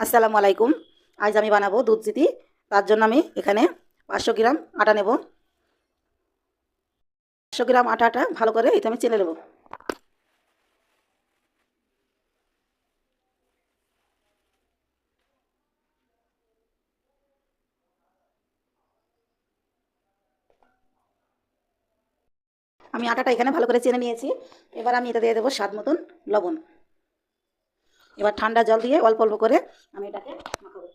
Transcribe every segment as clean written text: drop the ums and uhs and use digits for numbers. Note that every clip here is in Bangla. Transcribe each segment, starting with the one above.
আসসালামু আলাইকুম। আজ আমি বানাবো দুধ চিতি। তার জন্য আমি এখানে 500 গ্রাম আটা নেব। 500 গ্রাম আটাটা ভালো করে এটা আমি চেলে নেব। আমি আটাটা এখানে ভালো করে চেলে নিয়েছি। এবার আমি এটা দিয়ে দেবো স্বাদ মতন লবণ। এবার ঠান্ডা জল দিয়ে অল্প অল্প করে আমি এটাকে মাখাবো।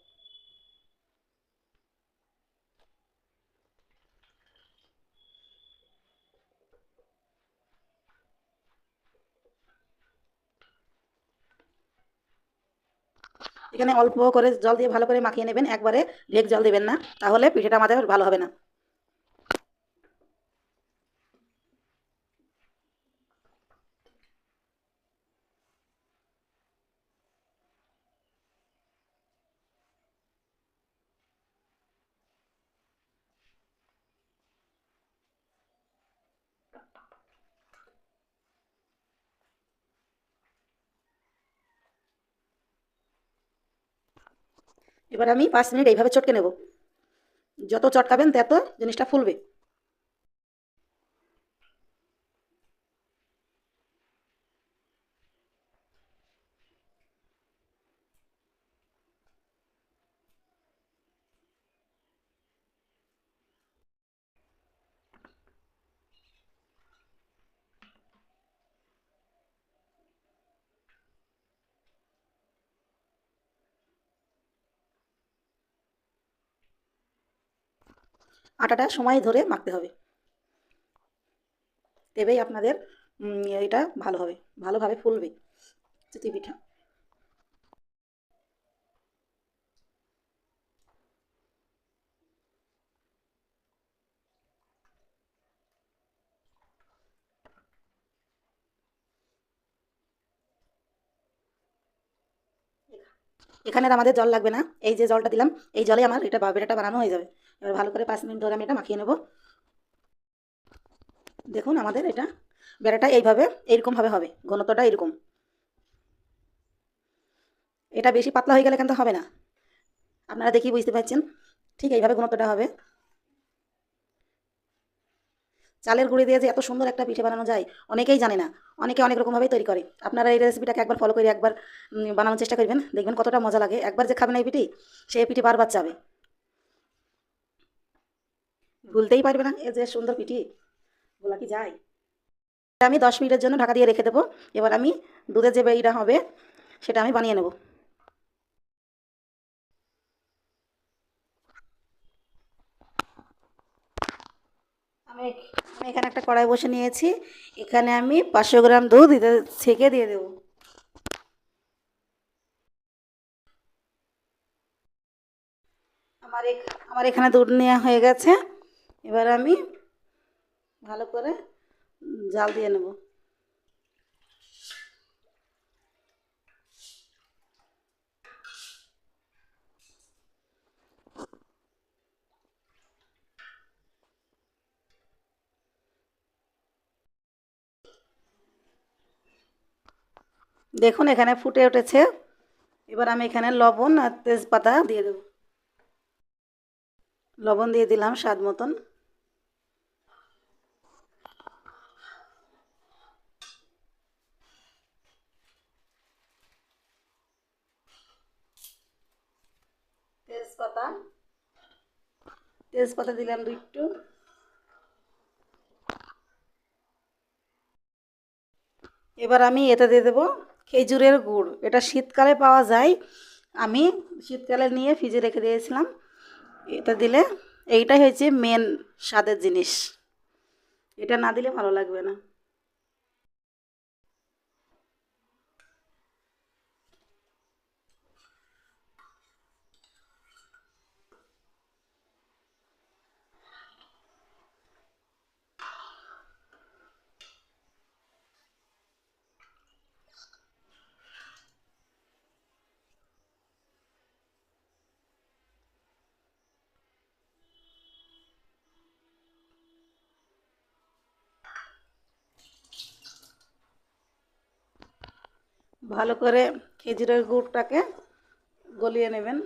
এখানে অল্প করে জল দিয়ে ভালো করে মাখিয়ে নেবেন, একবারে ঢেক জল দেবেন না, তাহলে পিঠেটা আমাদের ভালো হবে না। এবার আমি 5 মিনিট এইভাবে চটকে নেব। যত চটকাবেন তত জিনিসটা ফুলবে। আটাটা সময় ধরে মাখতে হবে, তবেই আপনাদের এটা ভালো হবে, ভালোভাবে ফুলবে চিতই পিঠা। এখানে আর আমাদের জল লাগবে না, এই যে জলটা দিলাম এই জলে আমার এটা বেটাটা বানানো হয়ে যাবে। এবার ভালো করে 5 মিনিট ধরে আমি এটা মাখিয়ে নেব। দেখুন আমাদের এটা বেটাটা এইভাবে এইরকমভাবে হবে, ঘনত্বটা এরকম। এটা বেশি পাতলা হয়ে গেলে কিন্তু হবে না, আপনারা দেখি বুঝতে পারছেন। ঠিক এইভাবে ঘনত্বটা হবে। চালের গুঁড়ি দিয়ে যে এত সুন্দর একটা পিঠে বানানো যায় অনেকেই জানে না, অনেকে অনেক রকমভাবেই তৈরি করে। আপনারা এই রেসিপিটাকে একবার ফলো করে একবার বানানোর চেষ্টা করবেন, দেখবেন কতটা মজা লাগে। একবার যে খাবেন এই পিঠে, সে পিঠে বারবার চাবে, ভুলতেই পারবে না। এ যে সুন্দর পিঠে, বলা কি যায়। আমি 10 মিনিটের জন্য ঢাকা দিয়ে রেখে দেবো। এবার আমি দুধের যে বেড়িটা হবে সেটা আমি বানিয়ে নেব। আমি আমি এখানে একটা কড়াই বসে নিয়েছি। এখানে আমি 500 গ্রাম দুধ এটা ছেঁকে দিয়ে দেবো। আমার আমার এখানে দুধ নেওয়া হয়ে গেছে। এবার আমি ভালো করে জাল দিয়ে নেব। দেখুন এখানে ফুটে উঠেছে। এবার আমি এখানে লবণ আর তেজপাতা দিয়ে দেবো। লবণ দিয়ে দিলাম স্বাদ মতন। তেজপাতা তেজপাতা দিলাম একটু। এবার আমি এতে দিয়ে দেবো খেজুরের গুড়, এটা শীতকালে পাওয়া যায়। আমি শীতকালে নিয়ে ফ্রিজে রেখে দিয়েছিলাম। এটা দিলে এইটাই হচ্ছে মেন স্বাদের জিনিস, এটা না দিলে ভালো লাগবে না। ভালো করে খেজুরের গুড়টাকে গলিয়ে নেবেন।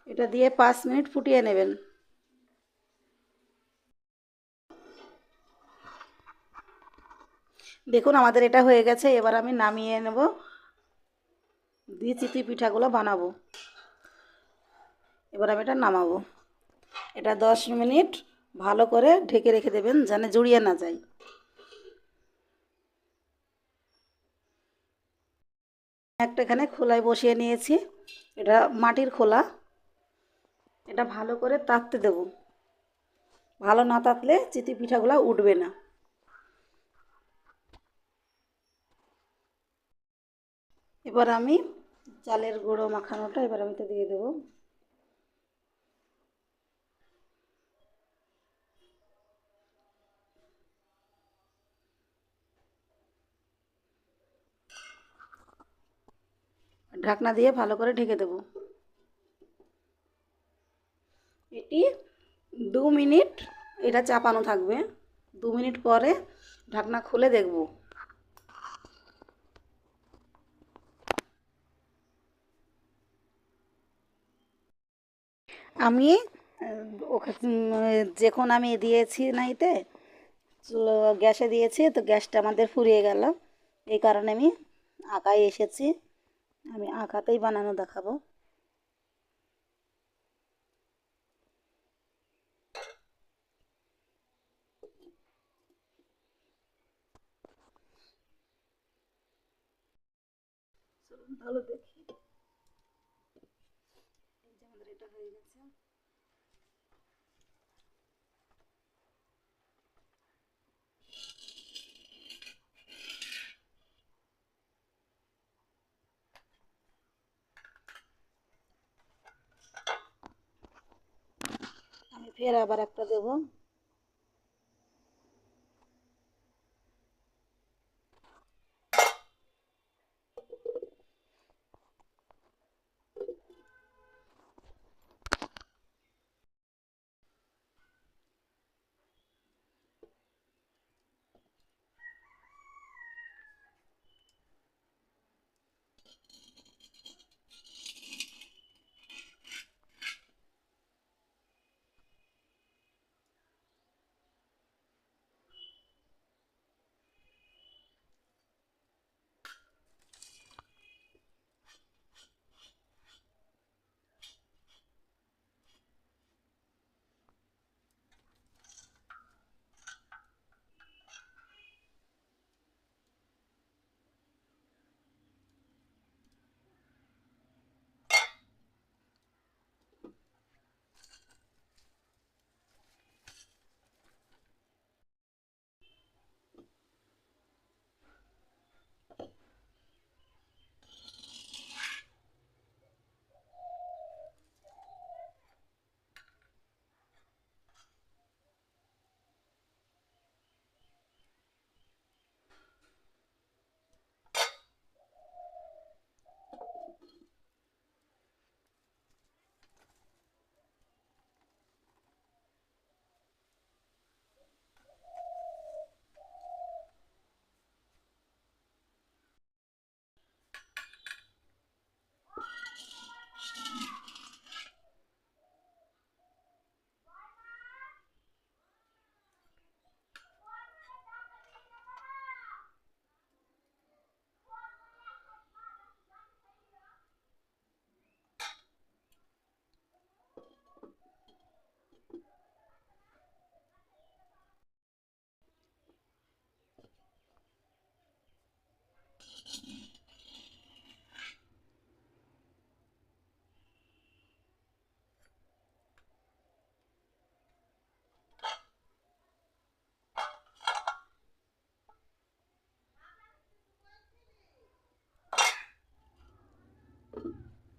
এটা দিয়ে 5 মিনিট ফুটিয়ে নেবেন। দেখুন আমাদের এটা হয়ে গেছে। এবার আমি নামিয়ে নেব, দিয়ে চিতই পিঠাগুলো বানাবো। এবার আমি এটা নামাবো। এটা 10 মিনিট ভালো করে ঢেকে রেখে দেবেন, যেন জড়িয়ে না যায়। একটা এখানে খোলায় বসিয়ে নিয়েছি, এটা মাটির খোলা। এটা ভালো করে তাপতে দেব, ভালো না তাপলে চিতই পিঠাগুলো উঠবে না। এবার আমি চালের গুঁড়ো মাখানোটা এবার আমি তো দিয়ে দেবো। ঢাকনা দিয়ে ভালো করে ঢেকে দেব। এটি 2 মিনিট এটা চাপানো থাকবে। 2 মিনিট পরে ঢাকনা খুলে দেখব। আমি যখন আমি দিয়েছি নাইতে গ্যাসে দিয়েছি, তো গ্যাসটা আমাদের ফুরিয়ে গেল। এই কারণে আমি আঁকায় এসেছি। আমি আঁকাতেই বানানো দেখাবো। ভালো দেখি, এই যে আমাদের এটা হয়ে গেছে। আমি ফের আবার একটা দেবো।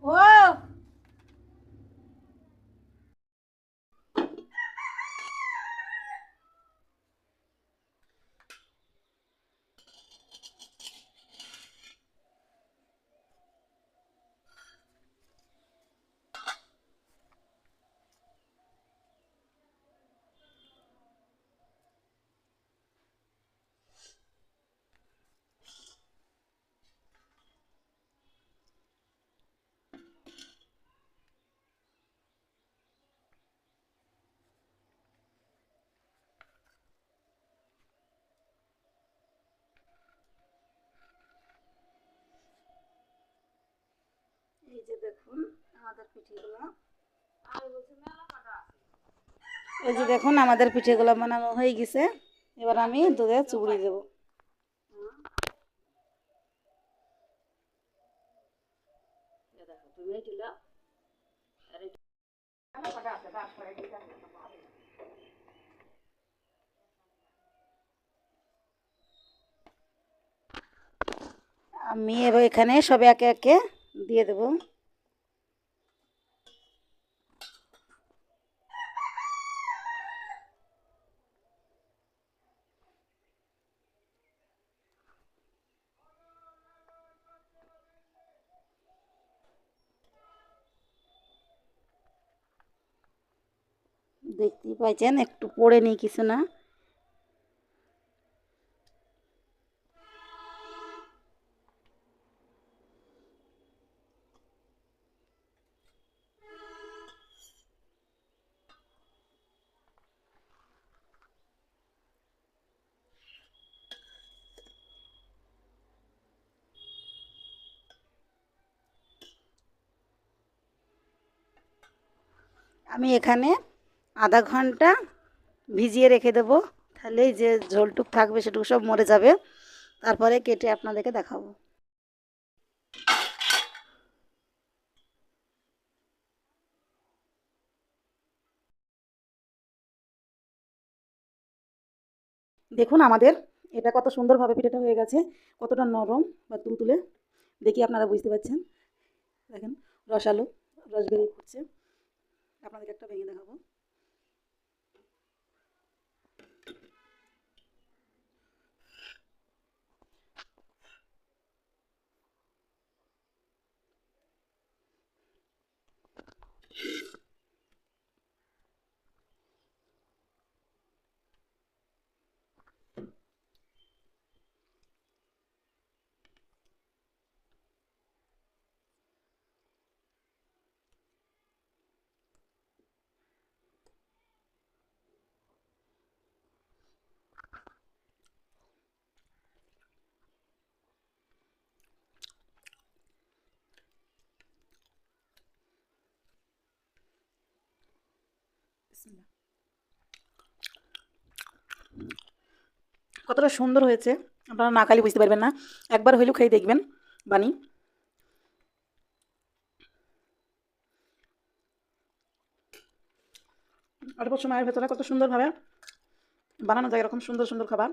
ও এই যে দেখুন আমাদের পিঠেগুলো, এই যে দেখুন আমাদের পিঠেগুলো বানানো হয়ে গেছে। এবার আমি দুধে চুবড়ি দেবো। আমি এবার এখানে সব একে একে দিয়ে দেবো। দেখতেই পাইছেন একটু পড়ে নিই কিছু না। আমি এখানে আধা ঘন্টা ভিজিয়ে রেখে দেবো, তাহলে যে ঝোলটুক থাকবে সেটুকু সব মরে যাবে। তারপরে কেটে আপনাদেরকে দেখাবো। দেখুন আমাদের এটা কত সুন্দরভাবে পিঠাটা হয়ে গেছে, কতটা নরম বা তুলতুলে, দেখি আপনারা বুঝতে পারছেন। দেখেন রসালো, রস বেরিয়ে পড়ছে। আপনাদেরকে একটা ভেঙে দেখাবো। কতটা সুন্দর হয়েছে আপনারা না খালি বুঝতে পারবেন না, একবার হইলেও খেয়ে দেখবেন বানি। অল্প সময়ের ভেতরে কত সুন্দরভাবে বানানো যায় এরকম সুন্দর সুন্দর খাবার।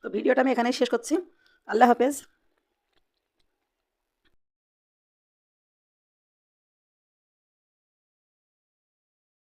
তো ভিডিওটা আমি এখানেই শেষ করছি। আল্লাহ হাফেজ।